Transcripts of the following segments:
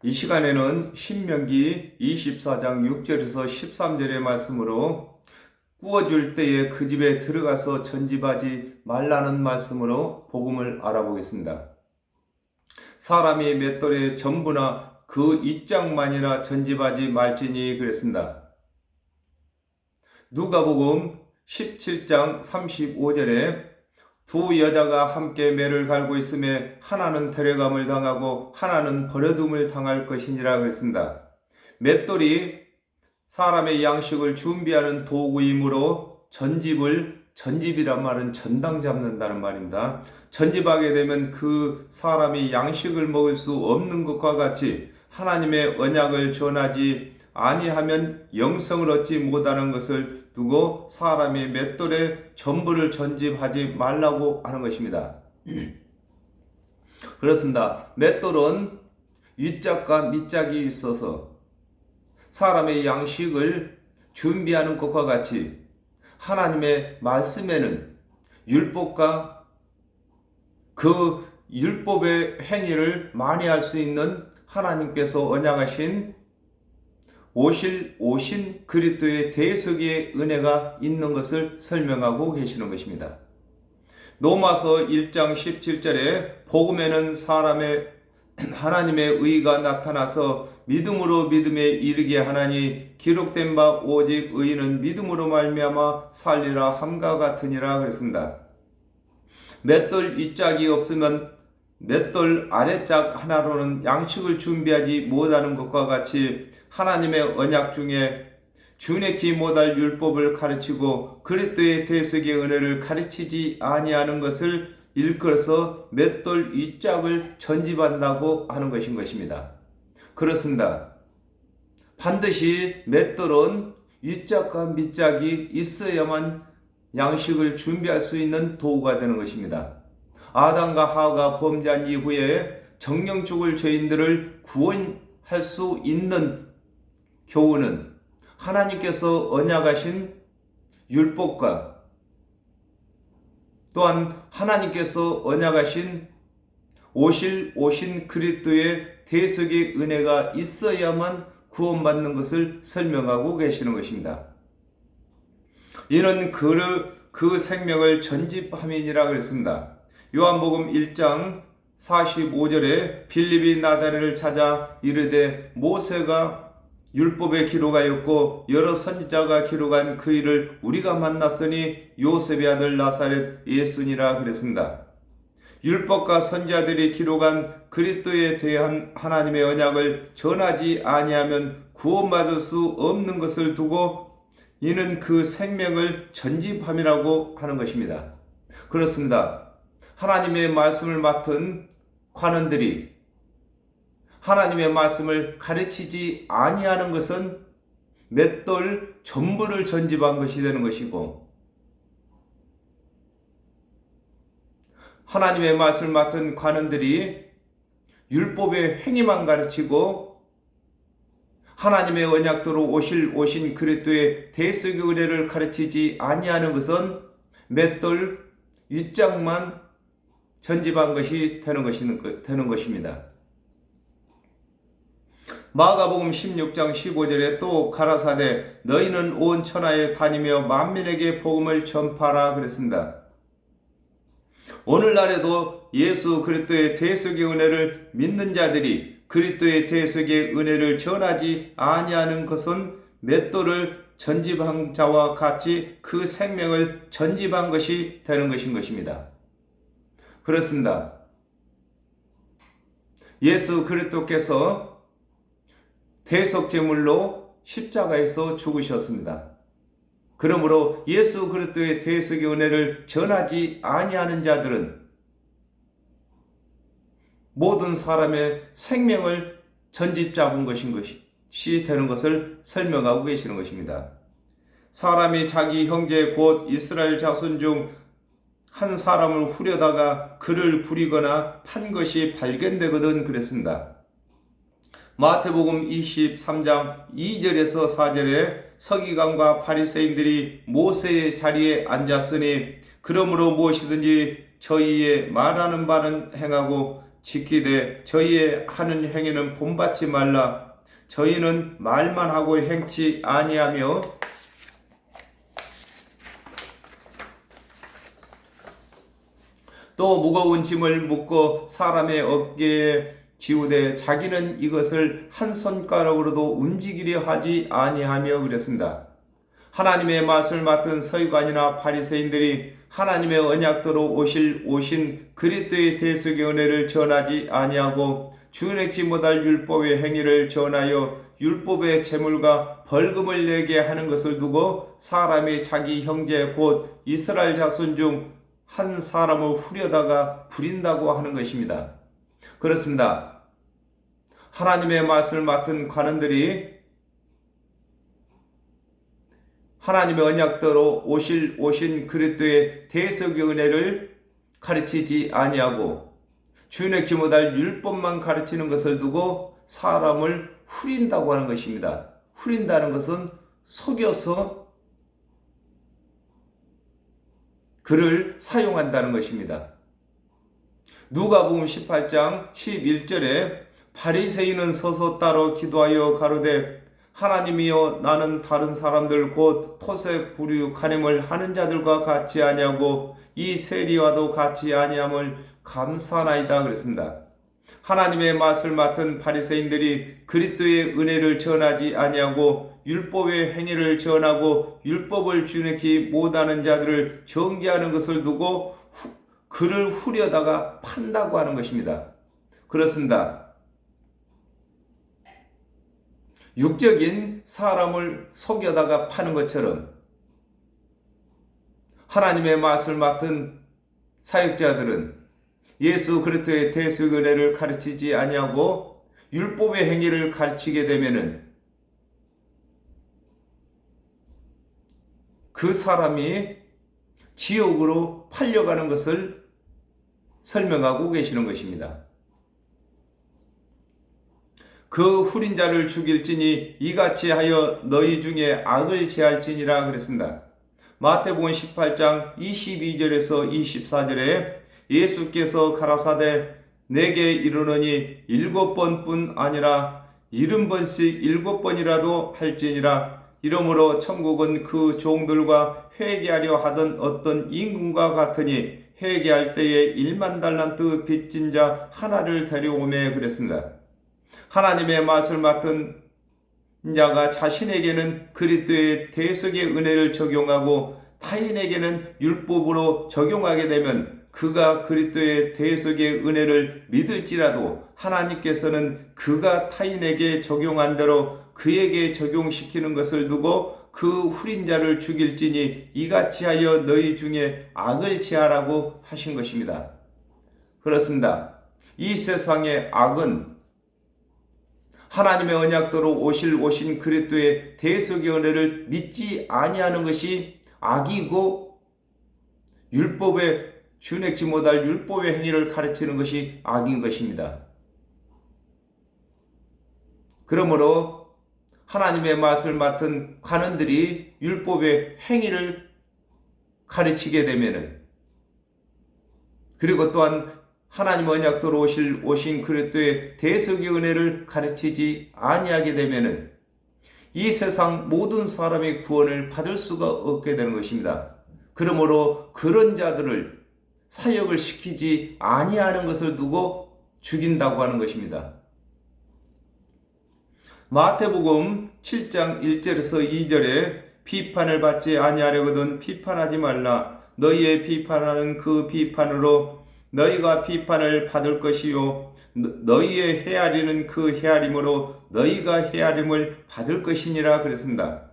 이 시간에는 신명기 24장 6절에서 13절의 말씀으로 구워줄 때에 그 집에 들어가서 전집하지 말라는 말씀으로 복음을 알아보겠습니다. 사람이 맷돌의 전부나 그 윗장만이나 전집하지 말지니 그랬습니다. 누가복음 17장 35절에 두 여자가 함께 매를 갈고 있음에 하나는 데려감을 당하고 하나는 버려둠을 당할 것이니라 그랬습니다. 맷돌이 사람의 양식을 준비하는 도구이므로 전집이란 말은 전당 잡는다는 말입니다. 전집하게 되면 그 사람이 양식을 먹을 수 없는 것과 같이 하나님의 언약을 전하지 아니하면 영생을 얻지 못하는 것을 두고 사람이 맷돌에 전부를 전집하지 말라고 하는 것입니다. 그렇습니다. 맷돌은 윗짝과 밑짝이 있어서 사람의 양식을 준비하는 것과 같이 하나님의 말씀에는 율법과 그 율법의 행위를 만회할 수 있는 하나님께서 언약하신 오신 그리스도의 대속의 은혜가 있는 것을 설명하고 계시는 것입니다. 로마서 1장 17절에 복음에는 하나님의 의가 나타나서 믿음으로 믿음에 이르게 하나니 기록된 바 오직 의인은 믿음으로 말미암아 살리라 함과 같으니라 그랬습니다. 맷돌 윗짝이 없으면 맷돌 아래짝 하나로는 양식을 준비하지 못하는 것과 같이 하나님의 언약 중에 준행치 못할 율법을 가르치고 그리스도의 대속의 은혜를 가르치지 아니하는 것을 일컬어서 맷돌 윗짝을 전집한다고 하는 것입니다. 그렇습니다. 반드시 맷돌은 윗짝과 밑짝이 있어야만 양식을 준비할 수 있는 도구가 되는 것입니다. 아담과 하와가 범죄한 이후에 정령 죽을 죄인들을 구원할 수 있는 교훈은 하나님께서 언약하신 율법과 또한 하나님께서 언약하신 오신 그리스도의 대속의 은혜가 있어야만 구원받는 것을 설명하고 계시는 것입니다. 이는 그 생명을 전집함이니라 그랬습니다. 요한복음 1장 45절에 빌립이 나다리를 찾아 이르되 모세가 율법에 기록하였고 여러 선지자가 기록한 그 일을 우리가 만났으니 요셉의 아들 나사렛 예수니라 그랬습니다. 율법과 선지자들이 기록한 그리스도에 대한 하나님의 언약을 전하지 아니하면 구원받을 수 없는 것을 두고 이는 그 생명을 전집함이라고 하는 것입니다. 그렇습니다. 하나님의 말씀을 맡은 관원들이 하나님의 말씀을 가르치지 아니하는 것은 맷돌 전부를 전집한 것이 되는 것이고 하나님의 말씀을 맡은 관원들이 율법의 행위만 가르치고 하나님의 언약도로 오신 그리스도의 대속의 은혜를 가르치지 아니하는 것은 맷돌 윗짝만 전집한 것이 되는 것입니다. 마가복음 16장 15절에 또 가라사대 너희는 온 천하에 다니며 만민에게 복음을 전파하라 그랬습니다. 오늘날에도 예수 그리스도의 대속의 은혜를 믿는 자들이 그리스도의 대속의 은혜를 전하지 아니하는 것은 맷돌을 전집한 자와 같이 그 생명을 전집한 것이 되는 것입니다. 그렇습니다. 예수 그리스도께서 대속제물로 십자가에서 죽으셨습니다. 그러므로 예수 그리스도의 대속의 은혜를 전하지 아니하는 자들은 모든 사람의 생명을 전집 잡은 것이 되는 것을 설명하고 계시는 것입니다. 사람이 자기 형제 곧 이스라엘 자손 중 한 사람을 후려다가 그를 부리거나 판 것이 발견되거든 그랬습니다. 마태복음 23장 2절에서 4절에 서기관과 바리새인들이 모세의 자리에 앉았으니 그러므로 무엇이든지 저희의 말하는 바는 행하고 지키되 저희의 하는 행위는 본받지 말라. 저희는 말만 하고 행치 아니하며 또 무거운 짐을 묶어 사람의 어깨에 지우되 자기는 이것을 한 손가락으로도 움직이려 하지 아니하며 그랬습니다. 하나님의 맛을 맡은 서기관이나 바리새인들이 하나님의 언약대로 오신 그리스도의 대속의 은혜를 전하지 아니하고 주행치 못할 율법의 행위를 전하여 율법의 제물과 벌금을 내게 하는 것을 두고 사람이 자기 형제 곧 이스라엘 자손 중 한 사람을 후려다가 부린다고 하는 것입니다. 그렇습니다. 하나님의 맛을 맡은 관원들이 하나님의 언약대로 오신 그리스도의 대속의 은혜를 가르치지 아니하고 주행치 못할 율법만 가르치는 것을 두고 사람을 후린다고 하는 것입니다. 후린다는 것은 속여서 그를 사용한다는 것입니다. 누가복음 18장 11절에 바리새인은 서서 따로 기도하여 가로되 하나님이여 나는 다른 사람들 곧 토색 불유 간음을 하는 자들과 같이 아니하고 이 세리와도 같이 아니함을 감사하나이다 그랬습니다. 하나님의 맛을 맡은 바리새인들이 그리스도의 은혜를 전하지 아니하고 율법의 행위를 전하고 율법을 준행치 못하는 자들을 정죄하는 것을 두고 그를 후려다가 판다고 하는 것입니다. 그렇습니다. 육적인 사람을 속여다가 파는 것처럼 하나님의 맛을 맡은 사역자들은 예수 그리스도의 대속의 은혜를 가르치지 아니하고 율법의 행위를 가르치게 되면은 그 사람이 지옥으로 팔려가는 것을 설명하고 계시는 것입니다. 그 후린 자를 죽일지니 이같이 하여 너희 중에 악을 제할지니라 그랬습니다. 마태복음 18장 22절에서 24절에 예수께서 가라사대 내게 이르노니 7번뿐 아니라 70번씩 7번이라도 할지니라. 이러므로 천국은 그 종들과 회개하려 하던 어떤 임금과 같으니 회개할 때에 1만 달란트 빚진 자 하나를 데려오매 그랬습니다. 하나님의 맛을 맡은 자가 자신에게는 그리스도의 대속의 은혜를 적용하고 타인에게는 율법으로 적용하게 되면 그가 그리스도의 대속의 은혜를 믿을지라도 하나님께서는 그가 타인에게 적용한 대로 그에게 적용시키는 것을 두고 그 후린 자를 죽일지니 이같이 하여 너희 중에 악을 제하라고 하신 것입니다. 그렇습니다. 이 세상의 악은 하나님의 언약대로 오신 그리스도의 대속의 은혜를 믿지 아니하는 것이 악이고 율법에 준행치 못할 율법의 행위를 가르치는 것이 악인 것입니다. 그러므로 하나님의 맛을 맡은 관원들이 율법의 행위를 가르치게 되면은 그리고 또한 하나님 언약대로 오신 그리스도의 대속의 은혜를 가르치지 아니하게 되면은 이 세상 모든 사람의 구원을 받을 수가 없게 되는 것입니다. 그러므로 그런 자들을 사역을 시키지 아니하는 것을 두고 죽인다고 하는 것입니다. 마태복음 7장 1절에서 2절에 비판을 받지 아니하려거든 비판하지 말라. 너희의 비판하는 그 비판으로 너희가 비판을 받을 것이요 너희의 헤아리는 그 헤아림으로 너희가 헤아림을 받을 것이니라 그랬습니다.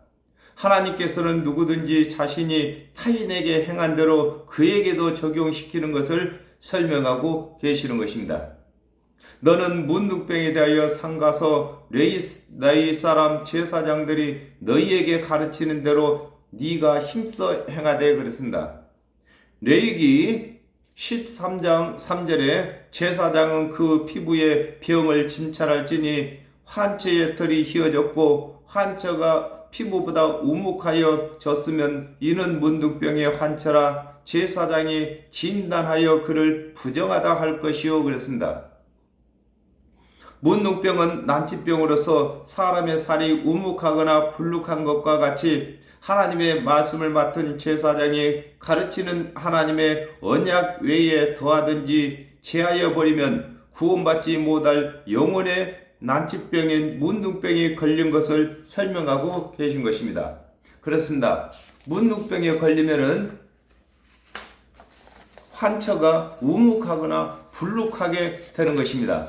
하나님께서는 누구든지 자신이 타인에게 행한 대로 그에게도 적용시키는 것을 설명하고 계시는 것입니다. 너는 문둥병에 대하여 상가서 너희 사람 제사장들이 너희에게 가르치는 대로 네가 힘써 행하되 그랬습니다. 레위기 13장 3절에 제사장은 그 피부에 병을 진찰할지니 환처의 털이 휘어졌고 환처가 피부보다 우묵하여 졌으면 이는 문둥병의 환처라 제사장이 진단하여 그를 부정하다 할 것이요 그랬습니다. 문둥병은 난치병으로서 사람의 살이 우묵하거나 불룩한 것과 같이 하나님의 말씀을 맡은 제사장이 가르치는 하나님의 언약 외에 더하든지 제하여 버리면 구원받지 못할 영혼의 난치병인 문둥병이 걸린 것을 설명하고 계신 것입니다. 그렇습니다. 문둥병에 걸리면은 환처가 우묵하거나 불룩하게 되는 것입니다.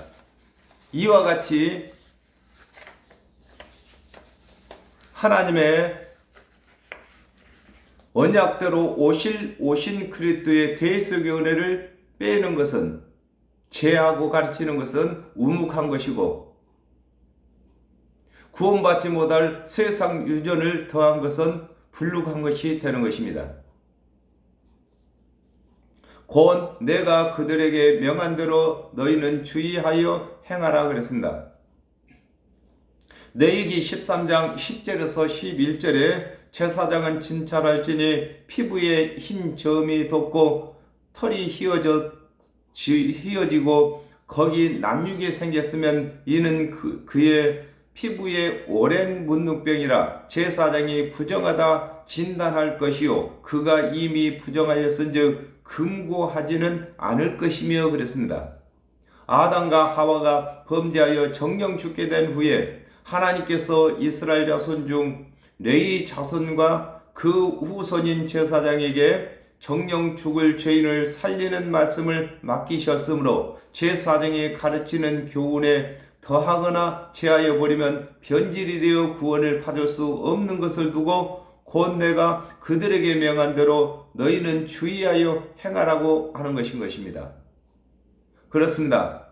이와 같이 하나님의 언약대로 오신 그리스도의 대속의 은혜를 빼는 것은, 제하고 가르치는 것은 우묵한 것이고, 구원받지 못할 세상 유전을 더한 것은 불룩한 것이 되는 것입니다. 곧 내가 그들에게 명한 대로 너희는 주의하여 행하라 그랬습니다. 레위기 13장 10절에서 11절에 제사장은 진찰할지니 피부에 흰 점이 돋고 털이 휘어지고 거기 남육이 생겼으면 이는 그의 피부에 오랜 문둥병이라 제사장이 부정하다 진단할 것이요 그가 이미 부정하였은즉 금고하지는 않을 것이며 그랬습니다. 아담과 하와가 범죄하여 정령 죽게 된 후에 하나님께서 이스라엘 자손 중 레위 자손과 그 후손인 제사장에게 정령 죽을 죄인을 살리는 말씀을 맡기셨으므로 제사장이 가르치는 교훈에 더하거나 제하여 버리면 변질이 되어 구원을 받을 수 없는 것을 두고 곧 내가 그들에게 명한 대로 너희는 주의하여 행하라고 하는 것입니다. 그렇습니다.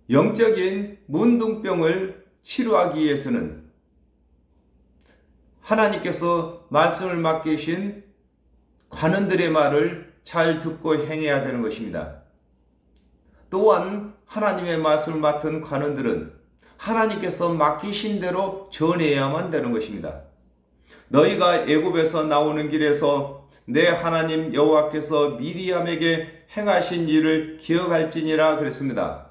영적인 문둥병을 치료하기 위해서는 하나님께서 말씀을 맡기신 관원들의 말을 잘 듣고 행해야 되는 것입니다. 또한 하나님의 말씀을 맡은 관원들은 하나님께서 맡기신 대로 전해야만 되는 것입니다. 너희가 애굽에서 나오는 길에서 내 하나님 여호와께서 미리암에게 행하신 일을 기억할지니라 그랬습니다.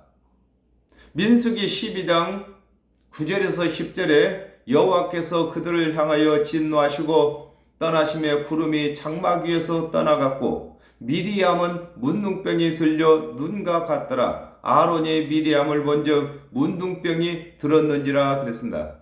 민수기 12장 9절에서 10절에 여호와께서 그들을 향하여 진노하시고 떠나심에 구름이 장막 위에서 떠나갔고 미리암은 문둥병이 들려 눈과 같더라. 아론이 미리암을 본즉 문둥병이 들었는지라 그랬습니다.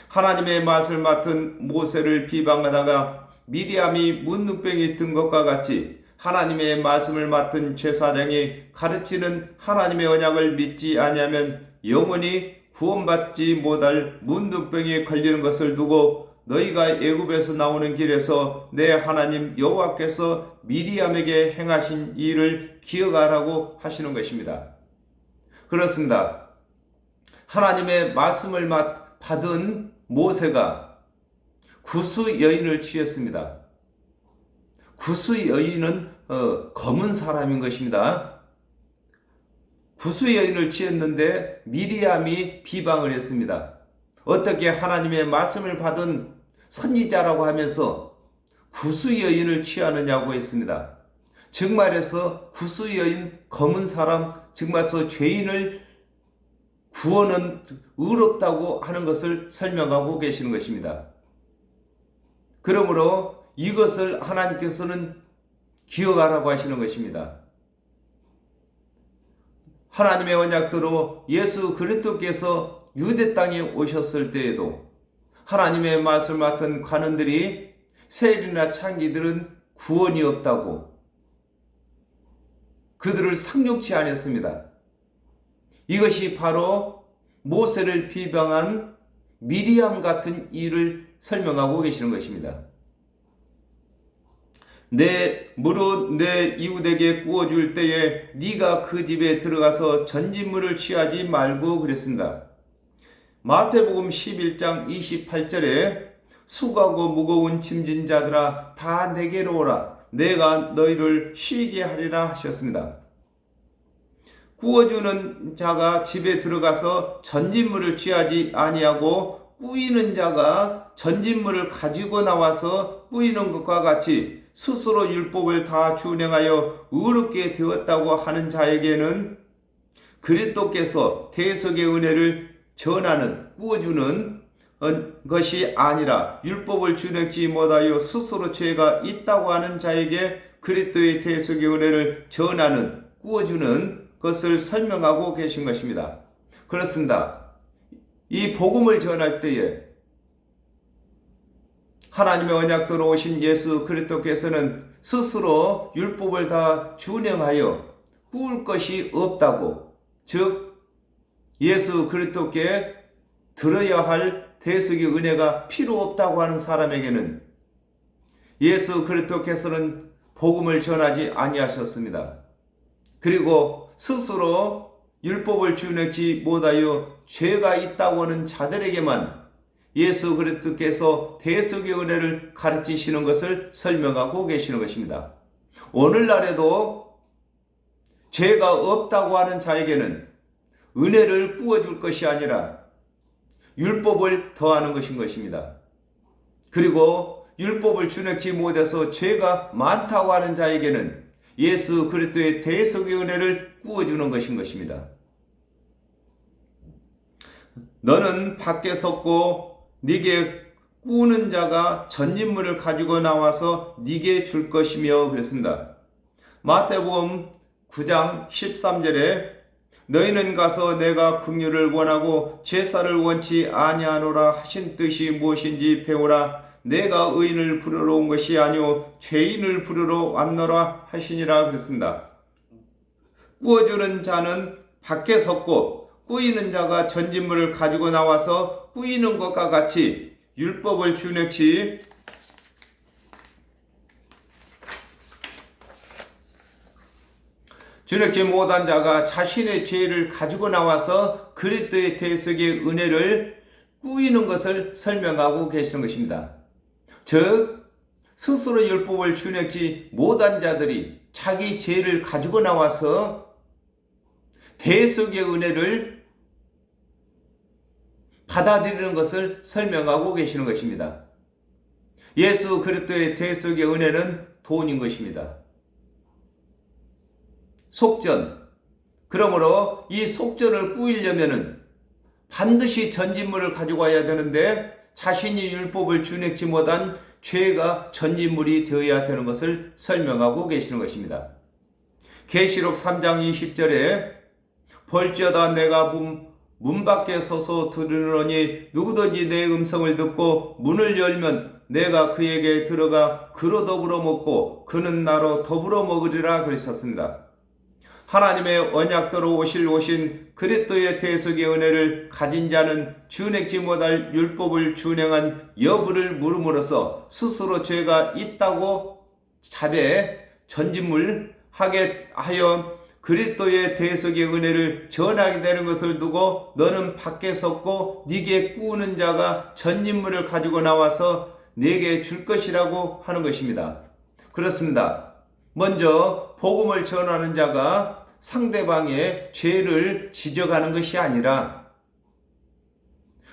하나님의 말씀을 맡은 모세를 비방하다가 미리암이 문둥병이 든 것과 같이 하나님의 말씀을 맡은 제사장이 가르치는 하나님의 언약을 믿지 아니하면 영원히 구원받지 못할 문둥병이 걸리는 것을 두고 너희가 애굽에서 나오는 길에서 내 하나님 여호와께서 미리암에게 행하신 일을 기억하라고 하시는 것입니다. 그렇습니다. 하나님의 말씀을 받은 모세가 구스 여인을 취했습니다. 구스 여인은 검은 사람인 것입니다. 구스 여인을 취했는데 미리암이 비방을 했습니다. 어떻게 하나님의 말씀을 받은 선지자라고 하면서 구스 여인을 취하느냐고 했습니다. 즉 말해서 구스 여인, 검은 사람, 즉 말해서 죄인을 구원은 의롭다고 하는 것을 설명하고 계시는 것입니다. 그러므로 이것을 하나님께서는 기억하라고 하시는 것입니다. 하나님의 언약대로 예수 그리스도께서 유대 땅에 오셨을 때에도 하나님의 말씀을 맡은 관원들이 세일이나 창기들은 구원이 없다고 그들을 상종치 않았습니다. 이것이 바로 모세를 비방한 미리암 같은 일을 설명하고 계시는 것입니다. 무릇 내 이웃에게 구워줄 때에 네가 그 집에 들어가서 전진물을 취하지 말고 그랬습니다. 마태복음 11장 28절에 수고하고 무거운 짐진 자들아 다 내게로 오라 내가 너희를 쉬게 하리라 하셨습니다. 구워주는 자가 집에 들어가서 전진물을 취하지 아니하고 꾸이는 자가 전진물을 가지고 나와서 꾸이는 것과 같이 스스로 율법을 다 준행하여 의롭게 되었다고 하는 자에게는 그리스도께서 대속의 은혜를 전하는 꾸어주는 것이 아니라 율법을 준행치 못하여 스스로 죄가 있다고 하는 자에게 그리스도의 대속의 은혜를 전하는 꾸어주는 것을 설명하고 계신 것입니다. 그렇습니다. 이 복음을 전할 때에 하나님의 언약도로 오신 예수 그리스도께서는 스스로 율법을 다 준행하여 꾸을 것이 없다고, 즉 예수 그리스도께 들어야 할 대속의 은혜가 필요 없다고 하는 사람에게는 예수 그리스도께서는 복음을 전하지 아니하셨습니다. 그리고 스스로 율법을 준행치 못하여 죄가 있다고 하는 자들에게만 예수 그리스도께서 대속의 은혜를 가르치시는 것을 설명하고 계시는 것입니다. 오늘날에도 죄가 없다고 하는 자에게는 은혜를 부어줄 것이 아니라 율법을 더하는 것인 것입니다. 그리고 율법을 준행치 못해서 죄가 많다고 하는 자에게는 예수 그리스도의 대속의 은혜를 부어주는 것인 것입니다. 너는 밖에 섰고 네게 꾸는 자가 전진물을 가지고 나와서 네게 줄 것이며 그랬습니다. 마태복음 9장 13절에 너희는 가서 내가 긍휼을 원하고 제사를 원치 아니하노라 하신 뜻이 무엇인지 배우라. 내가 의인을 부르러 온 것이 아니오 죄인을 부르러 왔노라 하시니라 그랬습니다. 꾸어주는 자는 밖에 섰고 꾸이는 자가 전진물을 가지고 나와서 꾸이는 것과 같이 율법을 준행치 못한 자가 자신의 죄를 가지고 나와서 그리스도의 대속의 은혜를 꾸이는 것을 설명하고 계시는 것입니다. 즉 스스로 율법을 준행치 못한 자들이 자기 죄를 가지고 나와서 대속의 은혜를 받아들이는 것을 설명하고 계시는 것입니다. 예수 그리스도의 대속의 은혜는 돈인 것입니다. 속전. 그러므로 이 속전을 꾸이려면은 반드시 전진물을 가지고 와야 되는데 자신이 율법을 준행치 못한 죄가 전진물이 되어야 되는 것을 설명하고 계시는 것입니다. 계시록 3장 20절에 볼지어다 내가 문 밖에 서서 들으노니 누구든지 내 음성을 듣고 문을 열면 내가 그에게 들어가 그로 더불어 먹고 그는 나로 더불어 먹으리라 그러셨습니다. 하나님의 언약대로 오신 그리스도의 대속의 은혜를 가진 자는 준행치 못할 율법을 준행한 여부를 물음으로써 스스로 죄가 있다고 자배 전진물 하게 하여 그리스도의 대속의 은혜를 전하게 되는 것을 두고 너는 밖에 섰고 네게 꾸는 자가 전진물을 가지고 나와서 네게 줄 것이라고 하는 것입니다. 그렇습니다. 먼저 복음을 전하는 자가 상대방의 죄를 지적하는 것이 아니라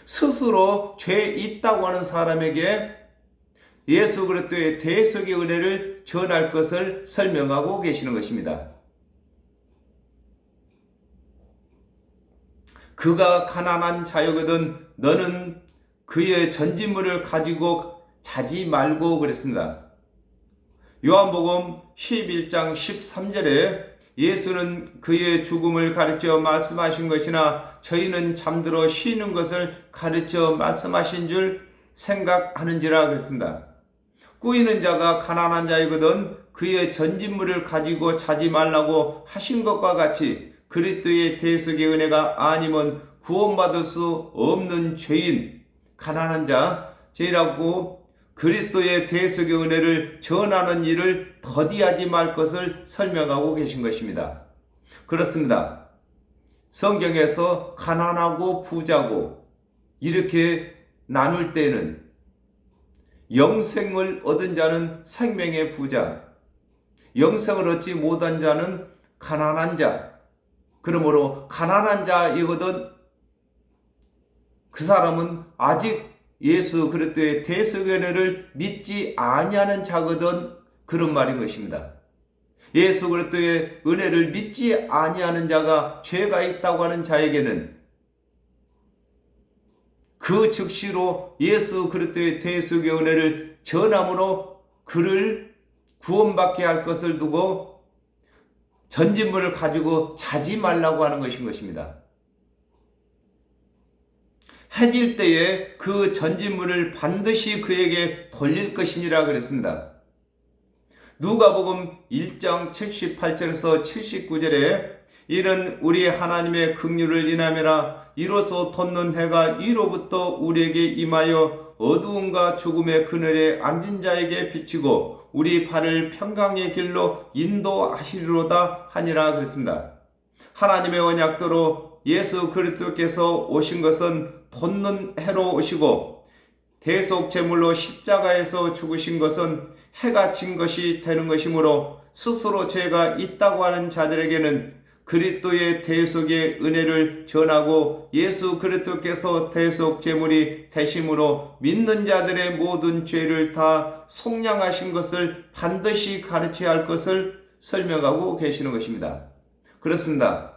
스스로 죄 있다고 하는 사람에게 예수 그리스도의 대속의 은혜를 전할 것을 설명하고 계시는 것입니다. 그가 가난한 자여거든 너는 그의 전진물을 가지고 자지 말고 그랬습니다. 요한복음 11장 13절에 예수는 그의 죽음을 가르쳐 말씀하신 것이나 저희는 잠들어 쉬는 것을 가르쳐 말씀하신 줄 생각하는지라 그랬습니다. 꾸이는 자가 가난한 자이거든 그의 전진물을 가지고 자지 말라고 하신 것과 같이 그리스도의 대속의 은혜가 아니면 구원받을 수 없는 죄인, 가난한 죄라고 그리스도의 대속의 은혜를 전하는 일을 더디하지 말 것을 설명하고 계신 것입니다. 그렇습니다. 성경에서 가난하고 부자고 이렇게 나눌 때는 영생을 얻은 자는 생명의 부자, 영생을 얻지 못한 자는 가난한 자. 그러므로 가난한 자이거든 그 사람은 아직 예수 그리스도의 대속의 은혜를 믿지 아니하는 자거든 그런 말인 것입니다. 예수 그리스도의 은혜를 믿지 아니하는 자가 죄가 있다고 하는 자에게는 그 즉시로 예수 그리스도의 대속의 은혜를 전함으로 그를 구원받게 할 것을 두고 전진물을 가지고 자지 말라고 하는 것입니다. 해질 때에 그 전진물을 반드시 그에게 돌릴 것이니라 그랬습니다. 누가복음 1장 78절에서 79절에 이는 우리 하나님의 긍휼을 인하매라 이로써 돋는 해가 이로부터 우리에게 임하여 어두움과 죽음의 그늘에 앉은 자에게 비치고 우리 발을 평강의 길로 인도하시리로다 하니라 그랬습니다. 하나님의 언약대로 예수 그리스도께서 오신 것은 돋는 해로 오시고 대속 제물로 십자가에서 죽으신 것은 해가 진 것이 되는 것이므로 스스로 죄가 있다고 하는 자들에게는 그리스도의 대속의 은혜를 전하고 예수 그리스도께서 대속 제물이 되심으로 믿는 자들의 모든 죄를 다 속량하신 것을 반드시 가르쳐야 할 것을 설명하고 계시는 것입니다. 그렇습니다.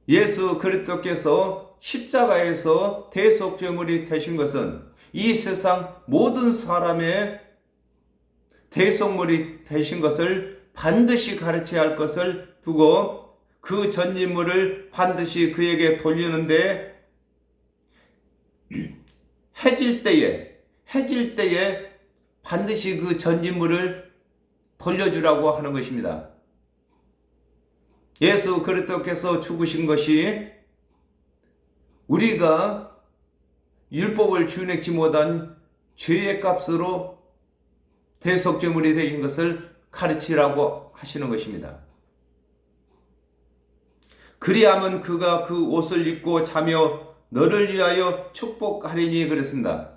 예수 그리스도께서 십자가에서 대속 제물이 되신 것은 이 세상 모든 사람의 대속물이 되신 것을 반드시 가르쳐야 할 것을 두고 그 전진물을 반드시 그에게 돌리는데 해질 때에 반드시 그 전진물을 돌려주라고 하는 것입니다. 예수 그리스도께서 죽으신 것이 우리가 율법을 준행치 못한 죄의 값으로 대속제물이 되신 것을 가르치라고 하시는 것입니다. 그리하면 그가 그 옷을 입고 자며 너를 위하여 축복하리니 그랬습니다.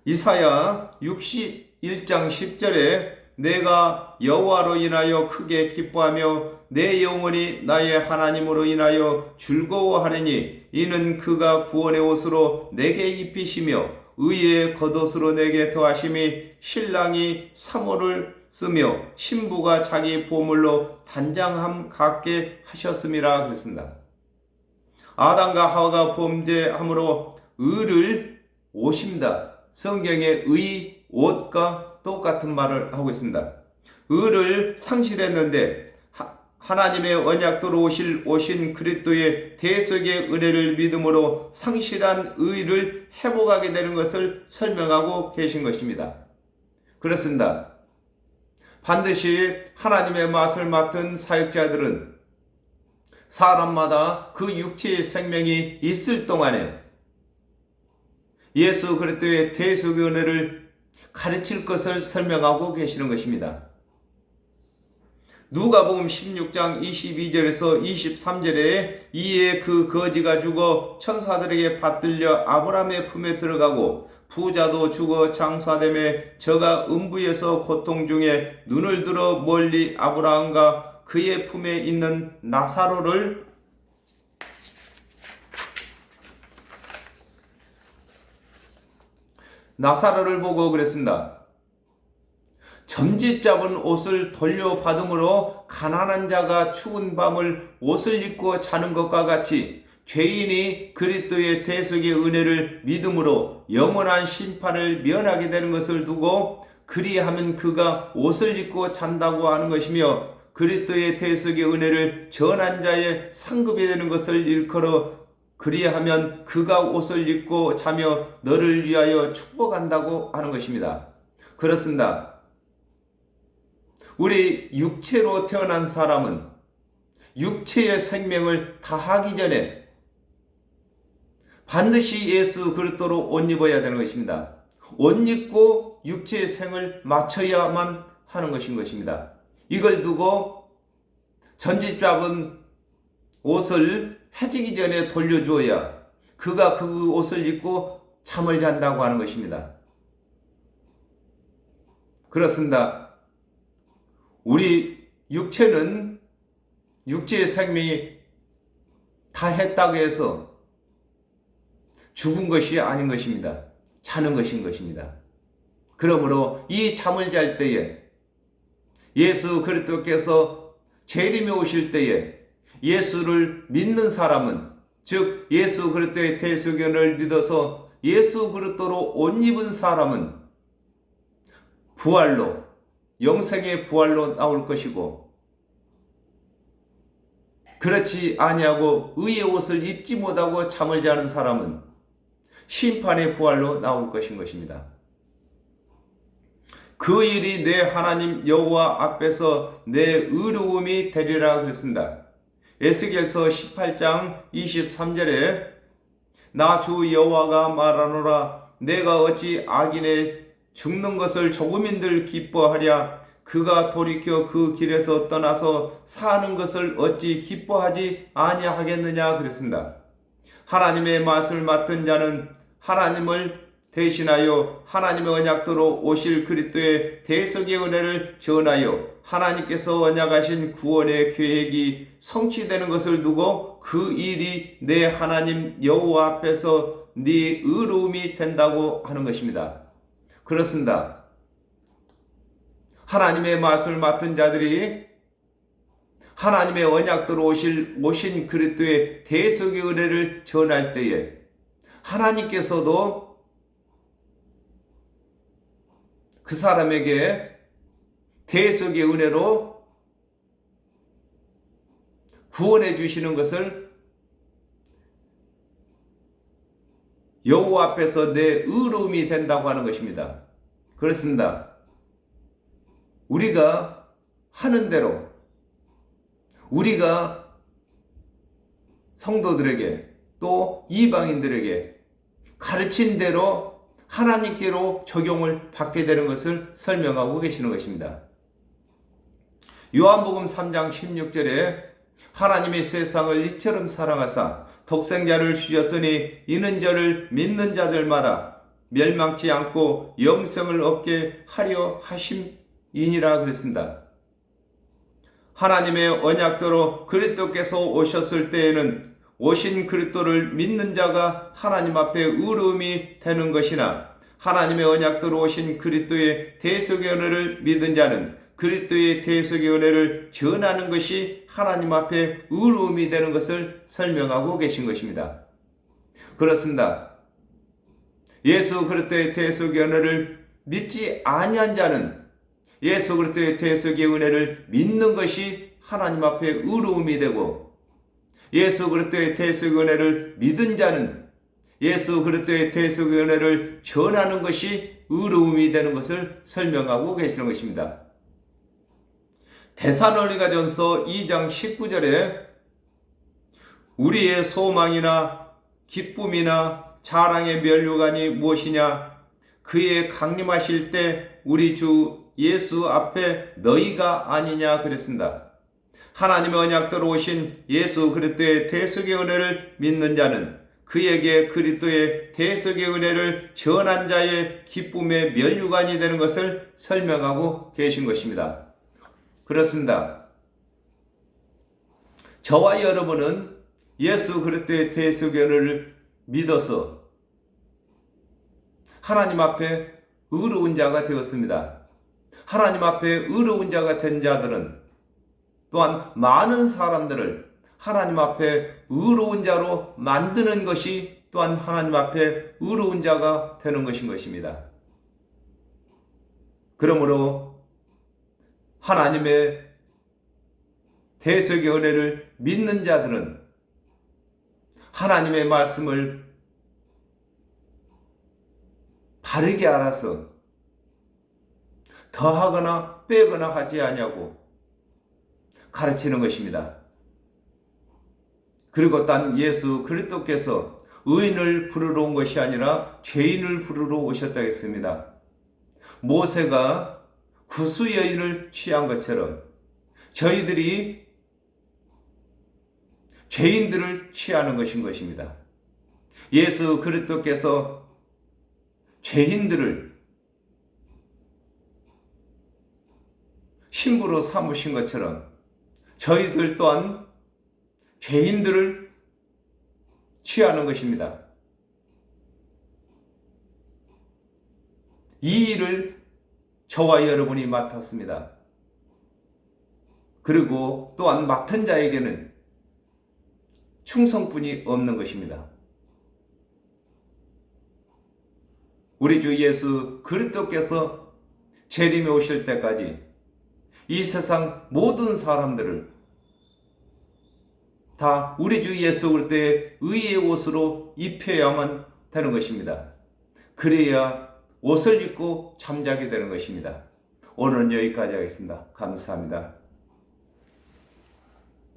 이사야 61장 10절에 내가 여호와로 인하여 크게 기뻐하며 내 영혼이 나의 하나님으로 인하여 즐거워하리니 이는 그가 구원의 옷으로 내게 입히시며 의의 겉옷으로 내게 더하심이 신랑이 사모를 쓰며 신부가 자기 보물로 단장함 갖게 하셨음이라 그랬습니다. 아담과 하와가 범죄함으로 의를 옷입니다. 성경에 의, 옷과 똑같은 말을 하고 있습니다. 의를 상실했는데 하나님의 언약대로 오신 그리스도의 대속의 은혜를 믿음으로 상실한 의를 회복하게 되는 것을 설명하고 계신 것입니다. 그렇습니다. 반드시 하나님의 맛을 맡은 사역자들은 사람마다 그 육체의 생명이 있을 동안에 예수 그리스도의 대속의 은혜를 가르칠 것을 설명하고 계시는 것입니다. 누가복음 16장 22절에서 23절에 이에 그 거지가 죽어 천사들에게 받들려 아브라함의 품에 들어가고 부자도 죽어 장사되매 저가 음부에서 고통 중에 눈을 들어 멀리 아브라함과 그의 품에 있는 나사로를 보고 그랬습니다. 점집 잡은 옷을 돌려받음으로 가난한 자가 추운 밤을 옷을 입고 자는 것과 같이 죄인이 그리스도의 대속의 은혜를 믿음으로 영원한 심판을 면하게 되는 것을 두고 그리하면 그가 옷을 입고 잔다고 하는 것이며 그리스도의 대속의 은혜를 전한 자의 상급이 되는 것을 일컬어 그리하면 그가 옷을 입고 자며 너를 위하여 축복한다고 하는 것입니다. 그렇습니다. 우리 육체로 태어난 사람은 육체의 생명을 다하기 전에 반드시 예수 그리스도로 옷 입어야 되는 것입니다. 옷 입고 육체의 생을 마쳐야만 하는 것입니다. 이걸 두고 전집 잡은 옷을 해지기 전에 돌려주어야 그가 그 옷을 입고 잠을 잔다고 하는 것입니다. 그렇습니다. 우리 육체는 육체의 생명이 다 했다고 해서 죽은 것이 아닌 것입니다. 자는 것인 것입니다. 그러므로 이 잠을 잘 때에 예수 그리스도께서 재림에 오실 때에 예수를 믿는 사람은, 즉 예수 그리스도의 대속연을 믿어서 예수 그리스도로 옷 입은 사람은 부활로, 영생의 부활로 나올 것이고, 그렇지 아니하고 의의 옷을 입지 못하고 잠을 자는 사람은 심판의 부활로 나올 것입니다. 그 일이 내 하나님 여호와 앞에서 내 의로움이 되리라 그랬습니다. 에스겔서 18장 23절에 나 주 여호와가 말하노라 내가 어찌 악인의 죽는 것을 조금인들 기뻐하랴 그가 돌이켜 그 길에서 떠나서 사는 것을 어찌 기뻐하지 아니하겠느냐 그랬습니다. 하나님의 맛을 맡은 자는 하나님을 대신하여 하나님의 언약도로 오실 그리스도의 대속의 은혜를 전하여 하나님께서 언약하신 구원의 계획이 성취되는 것을 두고 그 일이 내 하나님 여호와 앞에서 네 의로움이 된다고 하는 것입니다. 그렇습니다. 하나님의 맛을 맡은 자들이 하나님의 언약도로 오신 그리스도의 대속의 은혜를 전할 때에 하나님께서도 그 사람에게 대속의 은혜로 구원해 주시는 것을 여호와 앞에서 내 의로움이 된다고 하는 것입니다. 그렇습니다. 우리가 하는 대로, 우리가 성도들에게 또 이방인들에게 가르친 대로 하나님께로 적용을 받게 되는 것을 설명하고 계시는 것입니다. 요한복음 3장 16절에 하나님이 세상을 이처럼 사랑하사 독생자를 주셨으니 이는 저를 믿는 자들마다 멸망치 않고 영생을 얻게 하려 하심이니라 그랬습니다. 하나님의 언약대로 그리스도께서 오셨을 때에는 오신 그리스도를 믿는 자가 하나님 앞에 의로움이 되는 것이나 하나님의 언약대로 오신 그리스도의 대속의 은혜를 믿은 자는 그리스도의 대속의 은혜를 전하는 것이 하나님 앞에 의로움이 되는 것을 설명하고 계신 것입니다. 그렇습니다. 예수 그리스도의 대속의 은혜를 믿지 아니한 자는 예수 그리스도의 대속의 은혜를 믿는 것이 하나님 앞에 의로움이 되고, 예수 그리스도의 대속의 은혜를 믿은 자는 예수 그리스도의 대속의 은혜를 전하는 것이 의로움이 되는 것을 설명하고 계시는 것입니다. 데살로니가전서 2장 19절에 우리의 소망이나 기쁨이나 자랑의 면류관이 무엇이냐? 그의 강림하실 때 우리 주 예수 앞에 너희가 아니냐 그랬습니다. 하나님의 언약대로 오신 예수 그리스도의 대속의 은혜를 믿는 자는 그에게 그리스도의 대속의 은혜를 전한 자의 기쁨의 면류관이 되는 것을 설명하고 계신 것입니다. 그렇습니다. 저와 여러분은 예수 그리스도의 대속의 은혜를 믿어서 하나님 앞에 의로운 자가 되었습니다. 하나님 앞에 의로운 자가 된 자들은 또한 많은 사람들을 하나님 앞에 의로운 자로 만드는 것이 또한 하나님 앞에 의로운 자가 되는 것입니다. 그러므로 하나님의 대속의 은혜를 믿는 자들은 하나님의 말씀을 바르게 알아서 더하거나 빼거나 하지 아니하고 가르치는 것입니다. 그리고 단 예수 그리스도께서 의인을 부르러 온 것이 아니라 죄인을 부르러 오셨다 했습니다. 모세가 구수 여인을 취한 것처럼 저희들이 죄인들을 취하는 것입니다. 예수 그리스도께서 죄인들을 신부로 삼으신 것처럼 저희들 또한 죄인들을 취하는 것입니다. 이 일을 저와 여러분이 맡았습니다. 그리고 또한 맡은 자에게는 충성뿐이 없는 것입니다. 우리 주 예수 그리스도께서 재림에 오실 때까지 이 세상 모든 사람들을 다 우리 주 예수 그리스도의 의의 옷으로 입혀야만 되는 것입니다. 그래야 옷을 입고 잠자게 되는 것입니다. 오늘은 여기까지 하겠습니다. 감사합니다.